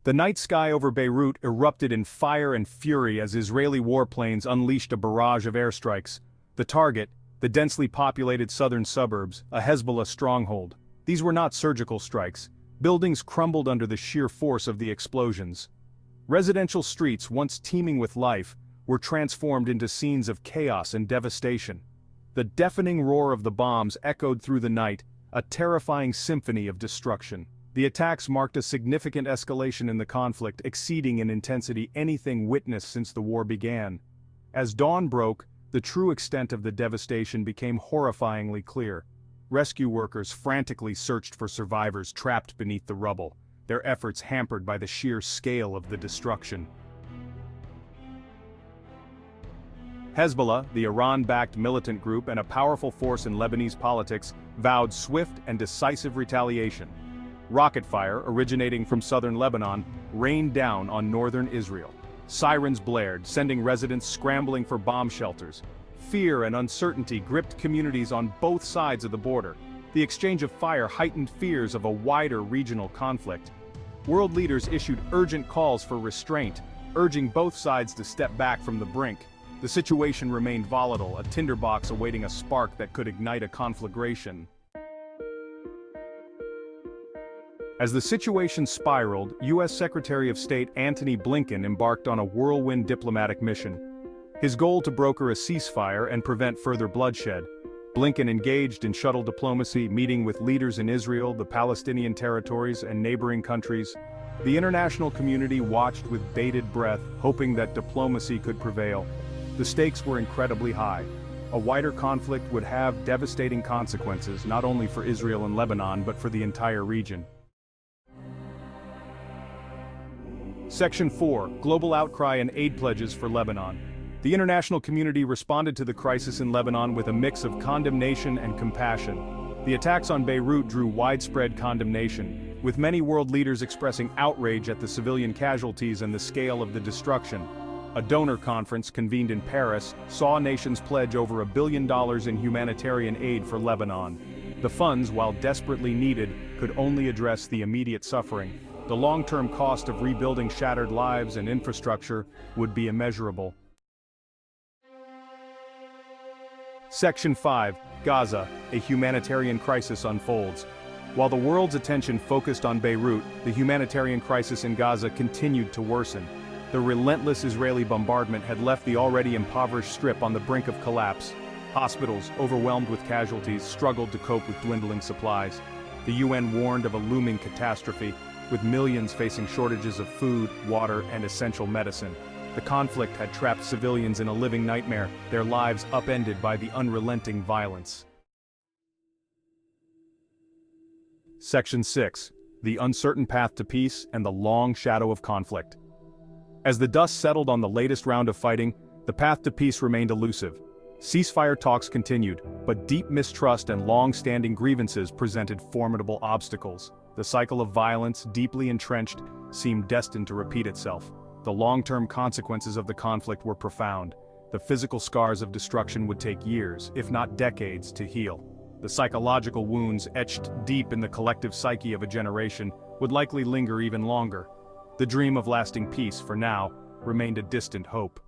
The night sky over Beirut erupted in fire and fury as Israeli warplanes unleashed a barrage of airstrikes. The target, the densely populated southern suburbs, a Hezbollah stronghold. These were not surgical strikes. Buildings crumbled under the sheer force of the explosions. Residential streets, once teeming with life, were transformed into scenes of chaos and devastation. The deafening roar of the bombs echoed through the night, a terrifying symphony of destruction. The attacks marked a significant escalation in the conflict, exceeding in intensity anything witnessed since the war began. As dawn broke, the true extent of the devastation became horrifyingly clear. Rescue workers frantically searched for survivors trapped beneath the rubble, their efforts hampered by the sheer scale of the destruction. Hezbollah, the Iran-backed militant group and a powerful force in Lebanese politics, vowed swift and decisive retaliation. Rocket fire, originating from southern Lebanon, rained down on northern Israel. Sirens blared, sending residents scrambling for bomb shelters. Fear and uncertainty gripped communities on both sides of the border. The exchange of fire heightened fears of a wider regional conflict. World leaders issued urgent calls for restraint, urging both sides to step back from the brink. The situation remained volatile, a tinderbox awaiting a spark that could ignite a conflagration. As the situation spiraled, U.S. Secretary of State Antony Blinken embarked on a whirlwind diplomatic mission. His goal to broker a ceasefire and prevent further bloodshed. Blinken engaged in shuttle diplomacy, meeting with leaders in Israel, the Palestinian territories, and neighboring countries. The international community watched with bated breath, hoping that diplomacy could prevail. The stakes were incredibly high. A wider conflict would have devastating consequences, not only for Israel and Lebanon, but for the entire region. Section 4. Global outcry and aid pledges for Lebanon. The international community responded to the crisis in Lebanon with a mix of condemnation and compassion. The attacks on Beirut drew widespread condemnation, with many world leaders expressing outrage at the civilian casualties and the scale of the destruction. A donor conference convened in Paris saw nations pledge over $1 billion in humanitarian aid for Lebanon. The funds, while desperately needed, could only address the immediate suffering. The long-term cost of rebuilding shattered lives and infrastructure would be immeasurable. Section 5. Gaza, a humanitarian crisis unfolds. While the world's attention focused on Beirut, the humanitarian crisis in Gaza continued to worsen. The relentless Israeli bombardment had left the already impoverished strip on the brink of collapse. Hospitals, overwhelmed with casualties, struggled to cope with dwindling supplies. The UN warned of a looming catastrophe, with millions facing shortages of food, water, and essential medicine. The conflict had trapped civilians in a living nightmare, their lives upended by the unrelenting violence. Section 6. The uncertain path to peace and the long shadow of conflict. As the dust settled on the latest round of fighting, the path to peace remained elusive. Ceasefire talks continued, but deep mistrust and long-standing grievances presented formidable obstacles. The cycle of violence, deeply entrenched, seemed destined to repeat itself. The long-term consequences of the conflict were profound. The physical scars of destruction would take years, if not decades, to heal. The psychological wounds etched deep in the collective psyche of a generation would likely linger even longer. The dream of lasting peace, for now, remained a distant hope.